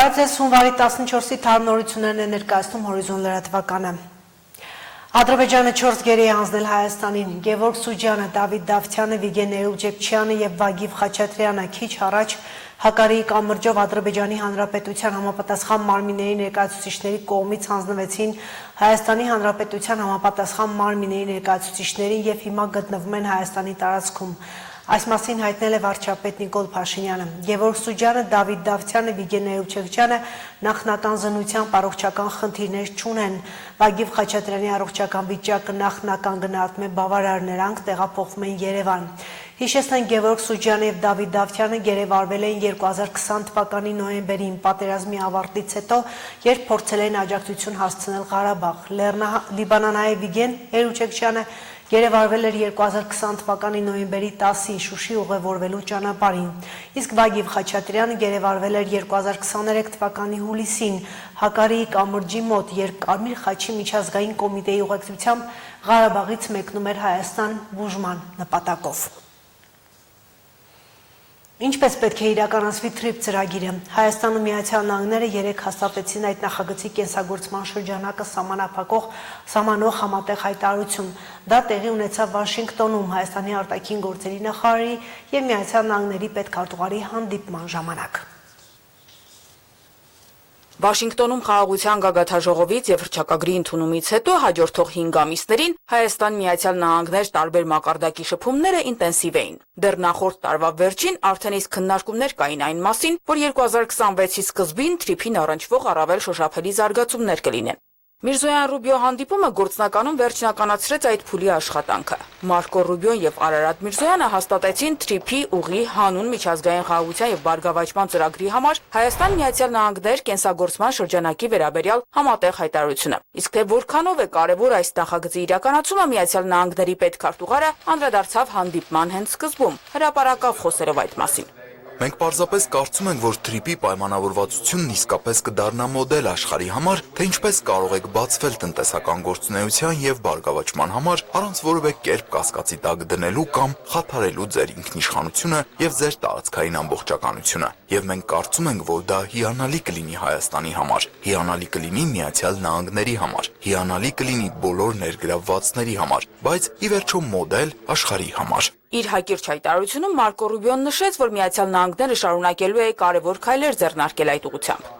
Բարև հունվարի 14-ի թարմնորություններն է ներկայացնում Հորիզոն լրատվականը։ Ադրբեջանը 4 գերի է հանձնել Հայաստանին։ Գևորգ Սուջյանը, Դավիթ Դավթյանը, Վիգեն Էյուջեփչյանը եւ Վագիվ Խաչատրյանը քիչ առաջ Հակարիի կամրջով Ադրբեջանի Հանրապետության համապատասխան մարմինների ներկայացուցիչների կողմից հանձնվեցին Հայաստանի Հանրապետության համապատասխան մարմինների ներկայացուցիչներին եւ հիմա գտնվում են Հայաստանի տարածքում։ Այս մասին հայտնել է վարչապետ Նիկոլ Փաշինյանը։ Գևորգ Սուջյանը, Դավիթ Դավթյանը, Վիգեն Էյուջեփչյանը նախնական զննությամբ առողջական խնդիրներ չունեն։ Վագիվ Խաչատրյանի առողջական վիճակը նախնական գնահատում է բավարար, նրանք տեղափոխվում են Երևան։ Հիշեցնենք, Գևորգ Սուջյանը եւ Դավիթ Դավթյանը գերեվարվել էին 2020 թվականի նոյեմբերին պատերազմի ավարտից հետո, երբ փորձել էին աջակցություն հասցնել Ղարաբաղ։ Լիբանանահայ Վիգեն Էյուջեփչյանը գերեվարվել էր 2020 թվականի նոյեմբերի 10-ին Շուշի ուղևորվելու ճանապարհին, իսկ Վագիվ Խաչատրյանը գերեվարվել էր 2023 թվականի հուլիսին Հակարիի կամրջի մոտ, երբ Կարմիր խաչի միջազգային կոմիտեի ուղեկցությամբ Ղարաբաղից մեկնում էր Հայաստան բուժման նպատակով։ Ինչպես պետք է իրականացվի TRIP ծրագիրը։ Հայաստանը Միացյալ Նահանգները 3 հաստատեցին այդ նախագծի կենսագործման շրջանակը սահմանող համատեղ հայտարարություն։ Դա տեղի ունեցավ Վաշինգտոնում Հայաստանի արտաքին գործերի նախարարի եւ Միացյալ Նահանգների պետքարտուղարի հանդիպման ժամանակ։ Վաշինգտոնում խաղաղության գագաթաժողովից եւ հռչակագրի ընդունումից հետո հաջորդող 5 ամիսներին Հայաստան-Միացյալ Նահանգներ տարբեր մակարդակի շփումները ինտենսիվ էին։ Դեռ նախորդ տարվա վերջին արդեն իսկ քննարկումներ կային այն մասին, որ 2026-ի սկզբին TRIP-ին առնչվող առավել շոշափելի զարգացումներ կլինեն։ Միրզոյան-Ռուբիո հանդիպումը գործնականում վերջնականացրեց այդ փուլի աշխատանքը։ Մարկո Ռուբիոն եւ Արարատ Միրզոյանը հաստատեցին TRIP-ի ուղի հանուն միջազգային խաղաղության եւ բարգավաճման ծրագրի համար Հայաստան-Միացյալ Նահանգներ կենսագործման շրջանակի վերաբերյալ համատեղ հայտարարությունը։ Իսկ թե որքանով է կարևոր այս նախագծի իրականացումը, Միացյալ Նահանգների պետքարտուղարը անդրադարձավ հանդիպման հենց սկզբում, հրապարակավ խոսելով այդ մասին։ Մենք պարզապես կարծում ենք, որ TRIP-ի պայմանավորվածությունն իսկապես կդառնա մոդել աշխարհի համար, թե ինչպես կարող եք բացվել տնտեսական գործունեության եւ բարգավաճման համար, առանց որևէ կերպ կասկածի տակ դնելու կամ խաթարելու ձեր ինքնիշխանությունը եւ ձեր տարածքային ամբողջականությունը։ Եվ մենք կարծում ենք, որ դա հիանալի կլինի Հայաստանի համար, հիանալի կլինի Միացյալ Նահանգների համար, հիանալի կլինի բոլոր ներգրավվածների համար, բայց ի վերջո մոդել աշխարհի համար։ Իր հակիրճ հայտարարությունում Մարկո Ռուբիոն նշեց, որ Միացյալ Նահանգները շարունակելու է կարևոր քայլեր ձեռնարկել այդ ուղղությամբ։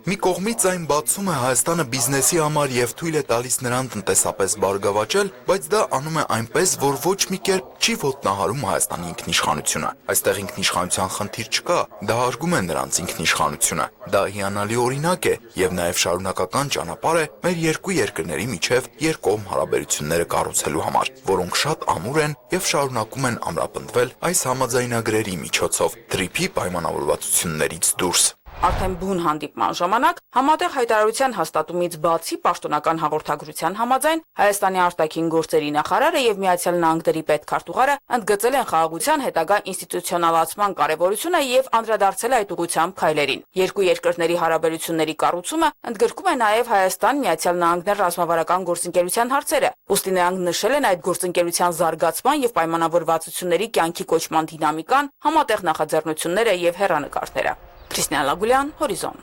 Մի կողմից այն բացում է Հայաստանը բիզնեսի համար եւ թույլ է տալիս նրան տնտեսապես բարգավաճել, բայց դա անում է այնպես, որ ոչ մի կերպ չի ոտնահարում Հայաստանի ինքնիշխանությունը։ Այստեղ ինքնիշխանության խնդիր չկա, դա հարգում է նրանց ինքնիշխանությունը։ Դա հիանալի օրինակ է եւ նաեւ շարունակական ճանապարհ է մեր երկու երկրների միջև երկկողմ հարաբերությունները կառուցելու համար, որոնք շատ ամուր են եւ շարունակում են ամրապնդվել այս համաձայնագրերի միջոցով TRIP-ի պայմանավորվածություններից դուրս։ Արդեն բուն հանդիպման ժամանակ համատեղ հայտարարության հաստատումից բացի պաշտոնական հաղորդագրության համաձայն Հայաստանի արտաքին գործերի նախարարը եւ Միացյալ Նահանգների պետքարտուղարը ընդգծել են խաղաղության հետագա ինստիտուցիոնալացման կարեւորությունը եւ անդրադարձել այդ ուղղությամբ քայլերին։ Երկու երկրների հարաբերությունների կառուցումը ընդգրկում է նաեւ Հայաստան-Միացյալ Նահանգներ ռազմավարական գործընկերության հարցերը։ Ուստի նրանք նշել են այդ գործընկերության զարգացման եւ պայմանավորվածությունների կյանքի կոչման դինամիկան, համատեղ նախաձեռնությունները եւ հեռանկարները։ Քրիստիան Լագուլյան, Հորիզոն։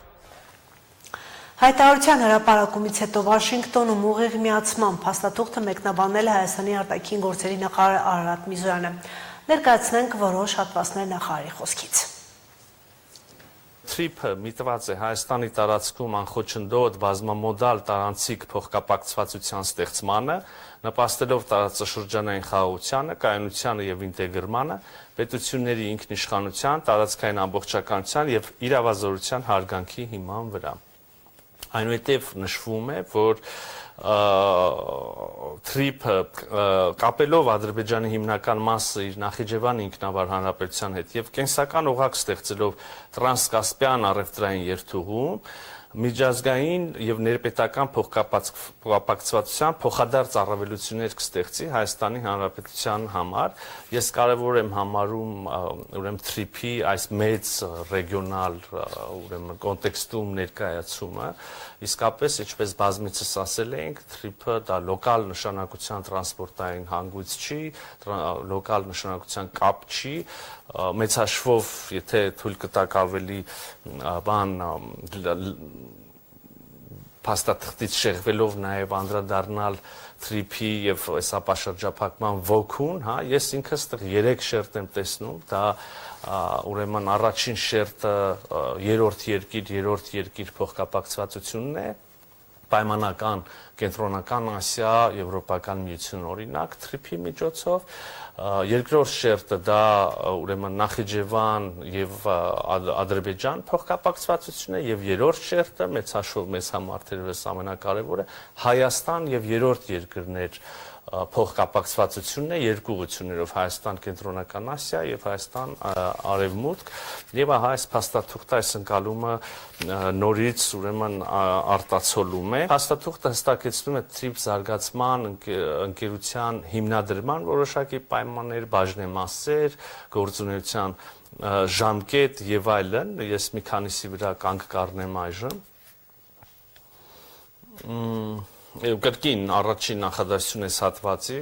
Հայտարարության հրապարակումից հետո Վաշինգտոնում ուղիղ միացման փաստաթուղթը մեկնաբանել Հայաստանի արտաքին գործերի նախարար Արարատ Միրզոյանը։ Ներկայացնենք որոշ հատվածներ նախարարի խոսքից։ TRIP-ը միտված է Հայաստանի տարածքում անխոչնդոտ բազմամոդալ տարանցիկ փոխկապակցվածության ստեղծմանը, նպաստելով տարածաշրջանային խաղաղությանը, կայունությանը եւ ինտեգրմանը, պետությունների ինքնիշխանության, տարածքային ամբողջականության եւ իրավազորության հարգանքի հիման վրա։ Այնուհետև նշվում է, որ TRIP-ը կապելով Ադրբեջանի հիմնական մասը իր Նախիջևան ինքնավար հանրապետության հետ եւ կենսական օղակ ստեղծելով տրանսկասպյան առևտրային երթուղում, միջազգային եւ ներպետական փոխկապակցվածության փոխադարձ առավելություններ կստեղծի Հայաստանի Հանրապետության համար։ Ես կարևոր եմ համարում ուրեմն TRIP-ի այս մեծ ռեգիոնալ ուրեմն կոնտեքստում ներկայացումը, իսկապես ինչպես բազմիցս ասել ենք, TRIP-ը դա լոկալ նշանակության տրանսպորտային հանգույց չի, լոկալ նշանակության կապ չի, մեծ հաշվով, եթե թույլ կտակ ավելի բան փաստաթղթից շեղվելով նաև անդրադառնալ TRIP-ի եւ սապաշրջափակման ոգուն, հա, ես ինքս 3 շերտ եմ տեսնում, դա ուրեմն առաջին շերտը երրորդ երկիր փոխկապակցվածությունն է, պայմանական կենտրոնական Ասիա, Եվրոպական միություն օրինակ TRIP-ի միջոցով, երկրորդ շերտը դա ուրեմն Նախիջևան եւ Ադրբեջան փոխկապակցվածությունն է եւ երրորդ շերտը մեծ հաշվով մեզ համար թերևս ամենակարևորը Հայաստան եւ երրորդ երկրներ փոխկապակցվածությունն է երկու ուղղություններով Հայաստան կենտրոնական Ասիա եւ Հայաստան արևմուտք եւ ահա այս փաստաթուղթը այս ընկալումը նորից ուրեմն արտացոլում է փաստաթուղթը հստակեցնում է TRIP զարգացման ընկերության հիմնադրման որոշակի պայմաններ, բաժնեմասեր, գործունեության ժամկետ եւ այլն ես մի քանիսի վրա կանգ կառնեմ այժմ կրկին առաջին նախադասություն էս հատվածի,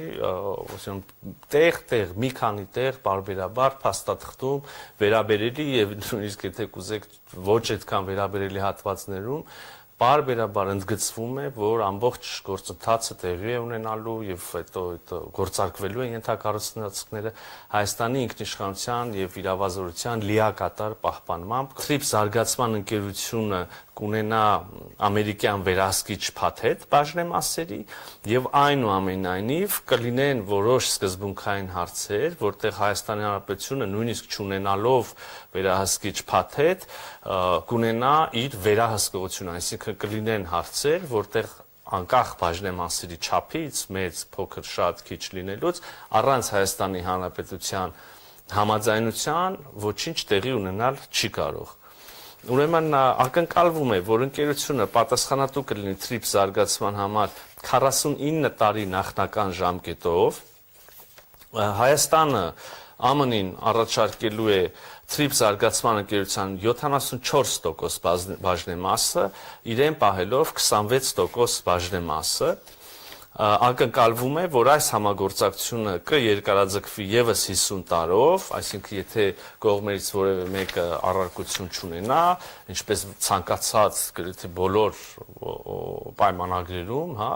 տեղ, մի քանի տեղ, բարբերաբար, փաստաթղթում, վերաբերելի եւ նույնիսկ եթե կուզեք ոչ այդքան վերաբերելի հատվածներում, բարբերաբար ընդգծվում է, որ ամբողջ գործընթացը տեղի է ունենալու եւ հետո գործարկվելու են ենթակառուցվածքները Հայաստանի ինքնիշխանության եւ իրավազորության լիակատար պահպանմամբ TRIP զարգացման ընկերությունը կունենա ամերիկյան վերահսկիչ փաթեթ բաժնեմասերի եւ այնուամենայնիվ կլինեն որոշ սկզբունքային հարցեր, որտեղ Հայաստանի Հանրապետությունը նույնիսկ չունենալով վերահսկիչ փաթեթ կունենա իր վերահսկողությունը, այսինքն կլինեն հարցեր, որտեղ անկախ բաժնեմասերի չափից, մեծ, փոքր, շատ, քիչ լինելուց, առանց Հայաստանի Հանրապետության համաձայնության ոչինչ տեղի ունենալ չի կարող։ Ուրեմն ակնկալվում է, որ ընկերությունը պատասխանատու կլինի TRIP զարգացման համար 49 տարի նախնական ժամկետով, Հայաստանը ԱՄՆ-ին առաջարկելու է TRIP զարգացման ընկերության 74% բաժնեմասը, իրեն պահելով 26% բաժնեմասը, ակնկալվում է, որ այս համագործակցությունը կերկարաձգվի եւս 50 տարով, այսինքն եթե կողմերից որևէ մեկը առարկություն չունենա, ինչպես ցանկացած գրեթե բոլոր պայմանագրերում, հա,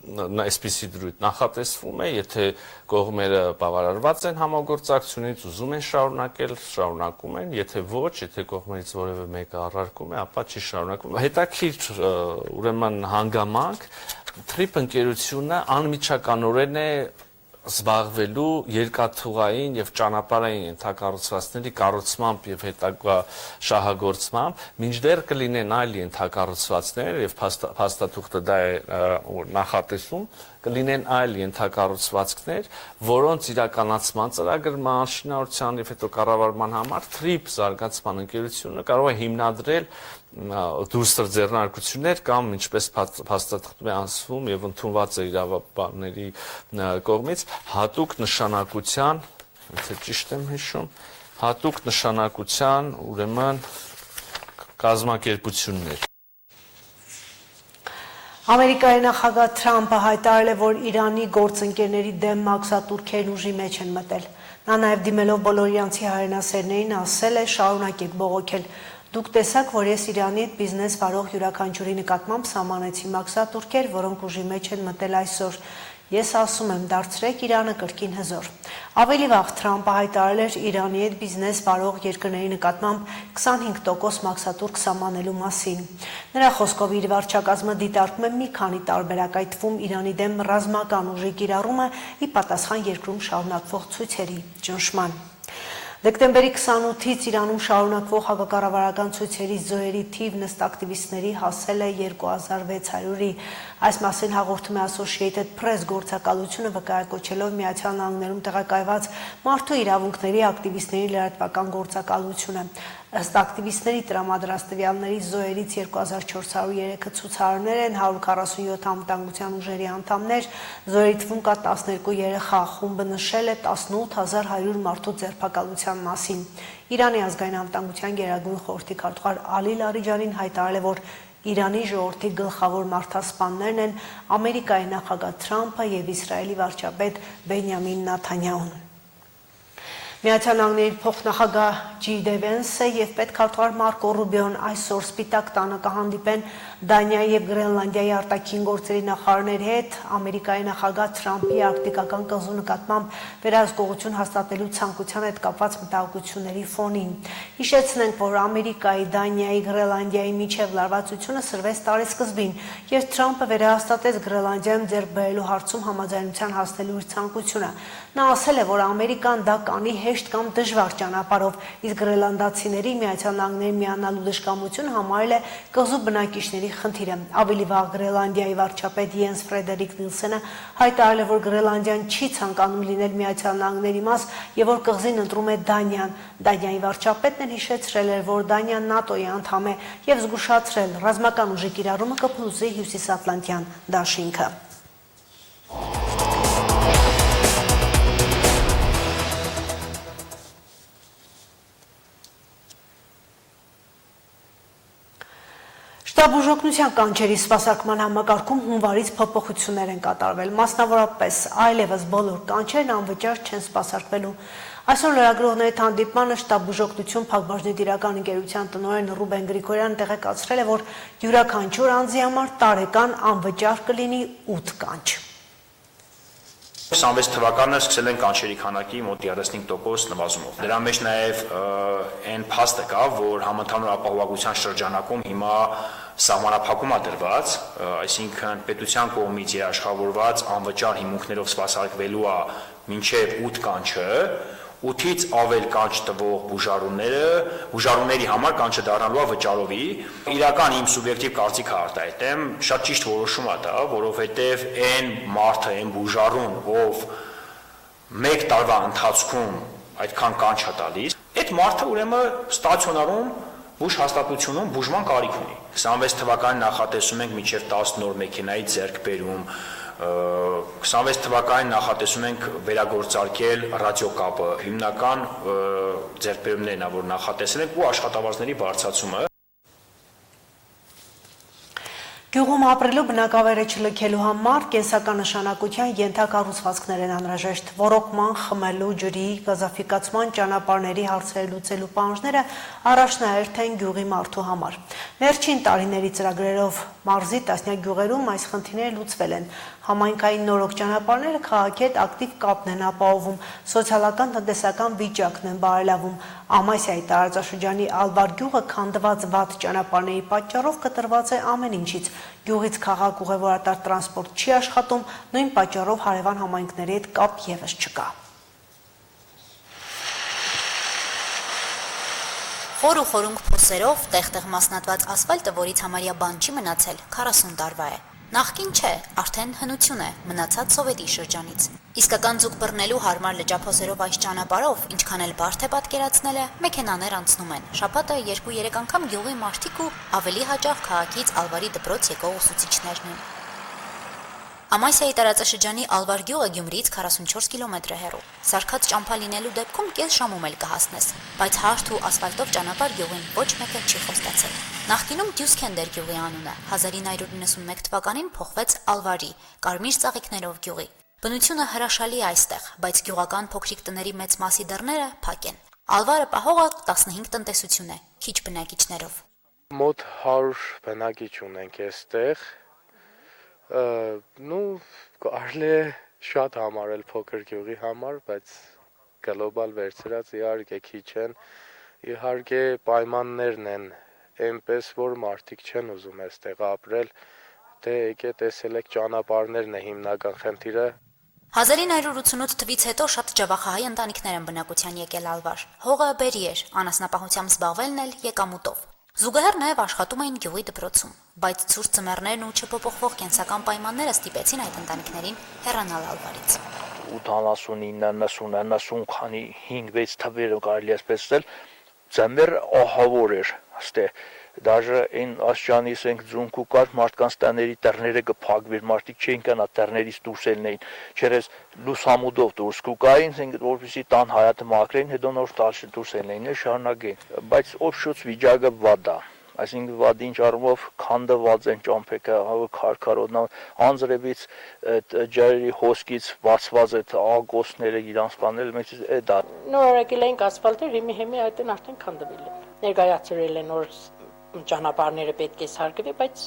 այսպիսի դրույթ նախատեսվում է, եթե կողմերը բավարարված են համագործակցությունից, ուզում են շարունակել, շարունակում են, եթե ոչ, եթե կողմերից որևէ մեկը առարկում է, ապա չի շարունակում։ Հետաքրքիր ուրեմն հանգամանք TRIP ընկերությունը անմիջականորեն է զբաղվելու երկաթուղային եւ ճանապարհային ենթակառուցվածքների կառուցմամբ եւ հետագա շահագործմամբ, մինչդեռ կլինեն այլ ենթակառուցվածքներ եւ փաստաթուղթը դա է նախատեսում, կլինեն այլ ենթակառուցվածքներ, որոնց իրականացման ծրագրման, շինարարության եւ հետո կառավարման համար TRIP զարգացման ընկերությունը կարող է հիմնադրել դուրսր ձեռնարկություններ կամ ինչպես փաստաթղթում է ասվում եւ ընդունված է իրավաբանների կողմից հատուկ նշանակության, եթե ճիշտ եմ հիշում, հատուկ նշանակության ուրեմն կազմակերպություններ։ Ամերիկայի նախագահ Թրամփը հայտարարել է, որ Իրանի գործընկերների դեմ մաքսատուրքերն ուժի մեջ են մտել։ Նա նաև դիմելով բոլոր իրանցի հայրենասերներին ասել է շարունակեք բողոքել։ Դուք տեսաք, որ ես Իրանի հետ բիզնես վարող յուրաքանչյուրի նկատմամբ սահմանեցի մաքսատուրքեր, որոնք ուժի մեջ են մտել այսօր։ Ես ասում եմ, դարձրեք Իրանը կրկին հզոր։ Ավելի վաղ Թրամփը հայտարարել էր Իրանի հետ բիզնես վարող երկրների նկատմամբ 25% մաքսատուրք սահմանելու մասին։ Նրա խոսքով իր վարչակազմը դիտարկում է մի քանի տարբերակ, այդ թվում Իրանի դեմ ռազմական ուժի կիրառումը ի պատասխան երկրում շարունակվող ցույցերի ճնշման։ Դեկտեմբերի 28-ից Իրանում շարունակվող հակակառավարական ցույցերի զոհերի թիվն ըստ ակտիվիստների հասել է 2600-ի։ Այս մասին հաղորդում է Associated Press գործակալությունը վկայակոչելով Միացյալ Նահանգներում տեղակայված մարդու իրավունքների ակտիվիստների լրատվական գործակալությունը։ Ըստ ակտիվիստների տրամադրած տվյալների զոհերից 2403-ը ցուցարարներ են, 147 անվտանգության ուժերի անդամներ, զոհերի թվում կա 12 երեխա, խումբը նշել է 18100 մարդու ձերբակալության մասին։ Իրանի ազգային անվտանգության գերագույն խորհրդի քարտուղար Ալի Լարիջանին հայտարարել է, որ Իրանի ժողովրդի գլխավոր մարդասպաններն են Ամերիկայի նախագահ Թրամփը եւ Իսրայելի վարչապետ Բենյամին Նեթանյահուն։ Միացյալ Նահանգների փոխնախագահ Ջի Վենսը եւ պետքարտուղար Մարկո Ռուբիոն այսօր Սպիտակ տանը կհանդիպեն Դանիայի եւ Գրենլանդիայի արտաքին գործերի նախարարների հետ Ամերիկայի նախագահ Թրամփի արկտիկական կղզու նկատմամբ վերահսկողություն հաստատելու ցանկության հետ կապված մտահոգությունների ֆոնին։ Հիշեցնենք, որ Ամերիկայի, Դանիայի, Գրենլանդիայի միջև լարվածությունը սրվեց տարեսկզբին, եւ Թրամփը վերահաստատեց Գրենլանդիայում ձեռք բերելու հարցում համաձայնության հասնելու իր ցանկությունը։ Նա ասել է, որ Ամերիկան դա կանի հեշտ կամ դժվար ճանապարհով, իսկ գրենլանդացիների Միացյալ Նահանգներին միանալու դժկամությունը համարել է կղզու բնակիչների խնդիրը։ Ավելի վաղ Գրենլանդիայի վարչապետ Յենս Ֆրեդերիկ Նիլսենը հայտարարել է, որ Գրենլանդիան չի ցանկանում լինել Միացյալ Նահանգների մաս եւ որ կղզին ընտրում է Դանիան։ Դանիայի վարչապետն էլ հիշեցրել էր, որ Դանիան ՆԱՏՕ-ի անդամ է եւ զգուշացրել, ռազմական ուժի կիրառումը կփլուզի Հյուսիսատլանտյան դաշինքը։ Շտաբուժօգնության կանչերի սպասարկման համակարգում հունվարից փոփոխություններ են կատարվել, մասնավորապես այլևս բոլոր կանչերն անվճար չեն սպասարկվելու։ Այսօր լրագրողների հանդիպմանը շտաբուժօգնություն Փակbaşıնի տիրական ընկերության տնօրեն Ռուբեն Գրիգորյանը տեղեկացրել է, որ յուրաքանչյուր անձի համար տարեկան անվճար կլինի 8 կանչ։ 26 թվականը սկսել են կանչերի քանակի մոտ 35% նվազումով։ Դրա մեջ նաև այն փաստը կա, որ համընդհանուր ապահովության շրջանակում հիմա սահմանափակում է դրված, այսինքն պետության կողմից երաշխավորված անվճար հիմունքներով սպասարկվելու է մինչև 8 կանչը, 8-ից ավել կանչ տվող բուժարունների համար կանչը դառնալու է վճարովի։ Իրական իմ սուբյեկտիվ կարծիքը արտահայտեմ, շատ ճիշտ որոշում է դա, որովհետև այն մարդը, այն բուժարուն, ով 1 տարվա ընթացքում այդքան կանչ է տալիս, այդ մարդը ուրեմն ստացիոնարում բուժ հաստատությունում բուժման կարիք ունի։ 26 թվականին նախատեսում ենք մինչև 10 նոր մեքենայի ձեռքբերում, 26 թվականին նախատեսում ենք վերագործարկել ռադիոկապը, հիմնական ձեռքբերումներն որ նախատեսել ենք ու աշխատավարձների բարձրացումը։ Գյուղում ապրելու բնակավայրը չլքելու համար կենսական նշանակության ենթակառուցվածքներ են անհրաժեշտ, ոռոգման, խմելու, ջրի, գազաֆիկացման ճանապարհների հարցերը լուծելու պահանջները առաջնահերթ են գյուղի մարդու համար։ Վերջին տարիների ծրագրերով մարզի տասնյակ գյուղերում այս խնդիրները լուծվել են։ Համայնքային նորոգ ճանապարհները քաղաքի հետ ակտիվ կապն են ապահովում, սոցիալական տնտեսական վիճակն են բարելավում։ Ամասիայի տարածաշրջանի Ալբար գյուղը քանդված վատ ճանապարհների պատճառով կտրված է ամեն ինչից։ Գյուղից քաղաք ուղևորատար տրանսպորտ չի աշխատում, նույն պատճառով հարևան համայնքների հետ կապ եւս չկա։ Խոր ու խորունգ փոսերով տեղ-տեղ մասնատված ասֆալտը, որից համարյա բան չի մնացել, 40 տարվա է։ Նախկին չէ, արդեն հնություն է, մնացած սովետի շրջանից։ Իսկական ձուկ բռնելու հարմար լճափոսերով այս ճանապարհով, ինչքան էլ բարդ է պատկերացնել է, մեքենաներ անցնում են։ Շաբաթը 2-3 անգամ գյուղի մարդիկ ու ավելի հաճախ քաղաքից Ալվարի դպրոց եկող ուսուցիչներն են։ Ամասիայի տարածաշրջանի Ալվար գյուղը Գյումրիից 44 կիլոմետր է հեռու։ Սարքած ճամփա լինելու դեպքում կես ժամում էլ կհասնես, բայց հարթ ու ասֆալտով ճանապարհ գյուղին ոչ մեկը չի խոստացել։ Նախկինում Դյուսքենդեր գյուղի անունը 1991 թվականին փոխվեց Ալվարի, կարմիր ծաղիկներով գյուղի։ Բնությունը հրաշալի է այստեղ, բայց գյուղական փոքրիկ տների մեծ մասի դռները փակ են։ Ալվարը պահողը 15 տնտեսություն է, քիչ բնակիչներով։ Մոտ 100 բնակիչ ունենք այստեղ։ Կարելի է շատ համարել փոքր գյուղի համար, բայց գլոբալ վերցրած իհարկե քիչ են, իհարկե պայմաններն են այնպես, որ մարդիկ չեն ուզում այստեղ ապրել, դե եկե տեսել եք ճանապարհներն է հիմնական խնդիրը։ 1988 թվից հետո շատ ջավախահայ ընտանիքներ են բնակության եկել Ալվար։ Հողը բերի էր, անասնապահությամբ զբաղվելն էլ եկամուտով։ Զուգահեռ նաև աշխատում էին գյուղի դպրոցում, բայց ցուրտ ձմեռներն ու չփոփոխվող կենսական պայմանները ստիպեցին այդ ընտանիքներին հեռանալ Ալվարից։ 89, 90, 90 քանի 5-6 թվերը կարելի է ասել, ձմեռ ահավոր էր, աստե Դաժե այն աշճանի ասենք ձունկու կար մարդկանց տաների տերները կփակվեր, մարդիկ չէին կանա տերներից դուրս ելնեին, չերես լուսամուտով դուրս կուկային, ասենք որպեսզի տան հայատը մաքրեին, հետո նոր տալշ դուրս ելնեին, շարունակեին, բայց օբշուց վիճակը վադա, այսինքն վադի ինչ առումով քանդված են ճամփեկը, քարքարոտ, անձրևից ջրերի հոսքից բացված այդ ագոսները իրանց բանել, մենք դա նորակել ենք ասֆալտը, հիմի այդտեն արդեն քանդվել են, ներկայացրել են որ ճանապարհները պետք է սարքվի, բայց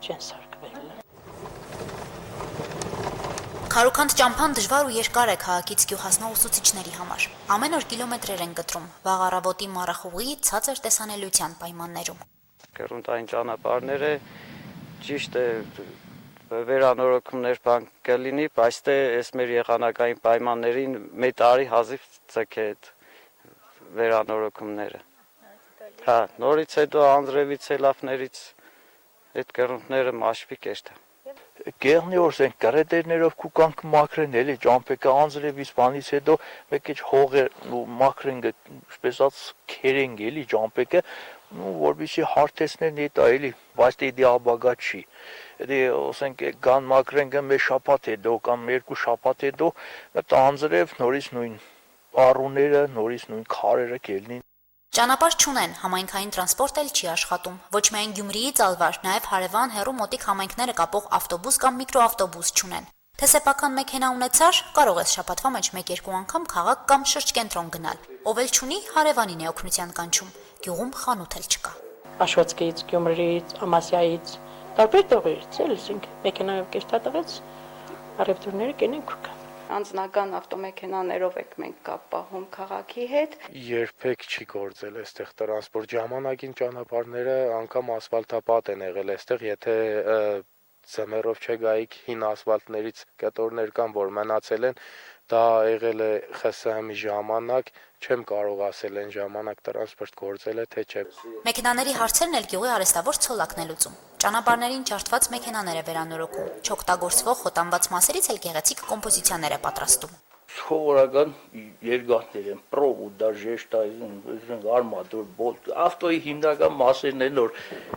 չեն սարքվել։ Քարուքանդ ճամփան դժվար ու երկար է քաղաքից գյուղ հասնող ուսուցիչների համար։ Ամեն օր կիլոմետրեր են կտրում, վաղ առավոտի մառախուղի ցածր տեսանելիության պայմաններում։ Կեռունտային ճանապարհները ճիշտ է վերանորոգումներ բան կլինի, բայց դե այս մեր եղանակային պայմաններին մի տարի հազիվ ցեք է վերանորոգումները։ Հա, նորից հետո անձրևից ելավներից այդ կեռունտները մաշվի կեշտ է։ Գեղնի օրսեն կրետերներով կուկանք մաքրեն էլի ճամփեկը անձրևից բանից հետո մեկ էջ հողը մաքրեն ինչպես քերենք էլի ճամփեկը որպեսզի հարթեցնեն դա էլի բայց դա իդեալբագա չի դե ասենք կան մաքրեն մեկ շաբաթ հետո կամ երկու շաբաթ հետո այդ անձրև նորից նույն առուները նորից նույն քարերը կելնին Ճանապարհ չունեն, համայնքային տրանսպորտ էլ չի աշխատում։ Ոչ միայն Գյումրիից Ալվար, նաև հարևան հեռու մոտիկ համայնքները կապող ավտոբուս կամ միկրոավտոբուս չունեն։ Թե սեփական մեքենա ունեցար, կարող ես շաբաթվա մեջ 1-2 անգամ քաղաք կամ շրջկենտրոն գնալ։ Ով էլ չունի, հարևանին է օգնության կանչում։ Գյուղում խանութ էլ չկա։ Աշոտսկից, Գյումրիից, Ամասիայից, տարբեր տեղերից էլ ասենք մեքենայով կերտատեղից առևտուրները կենեն կուկա։ Անձնական ավտոմեքենաներով եք մենք կապ պահում քաղաքի հետ։ Երբեք չի գործել այստեղ տրանսպորտ ժամանակին ճանապարհները անգամ ասֆալտապատ են եղել այստեղ, եթե ձմեռով չգայիք հին ասֆալտներից կտորներ կան, որ մնացել են, դա եղել է ԽՍՀՄ-ի ժամանակ, չեմ կարող ասել այն ժամանակ տրանսպորտ գործել է թե չէ։ Մեքենաների հարցերն էլ գյուղի արհեստավոր ցոլակն է լուծում։ Ճանապարհներին ջարդված մեքենաներ է վերանորոգում, չօգտագործվող խոտանված մասերից էլ գեղեցիկ կոմպոզիցիաներ է պատրաստում։ Սովորական երկաթներ են, պրով ու դա ժեշտա, արմատուր, բոլտ, ավտոյի հիմնական մասերն են, որ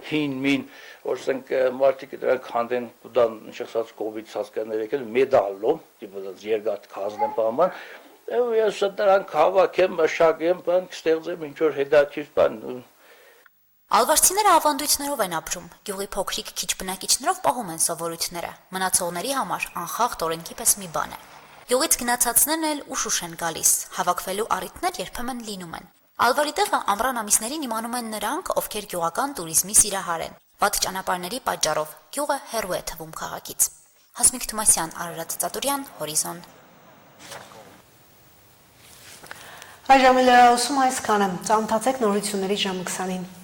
հին մին, որ ասենք մարդիկ դրանք հանդեն դա նշեցած կովիդ հասկաներ եկել մեդալով, դիպոց երկաթ կազնեն բան, ես դրանք հավաքեմ, մշակեմ, բան կստեղծեմ ինչ որ հետաքրքիր բան։ Ալվարցիները ավանդույթներով են ապրում, գյուղի փոքրիկ քիչ բնակիչներով պահում են սովորույթները, մնացողների համար անխախտ օրենքի պես մի բան է։ Գյուղից գնացածներն էլ ուշ են գալիս, հավաքվելու առիթներ երբեմն լինում են։ Ալվարի տեղը ամռան ամիսներին իմանում են նրանք, ովքեր գյուղական туриզմի սիրահար են։ Վատ ճանապարհների պատճառով գյուղը հեռու է թվում քաղաքից։ Հասմիկ Թումասյան, Արարատ Ծատուրյան, Հորիզոն։ Այժմ լրատվություն այսքանը։ Ծանոթացեք նորությունների ժամը 20-ին։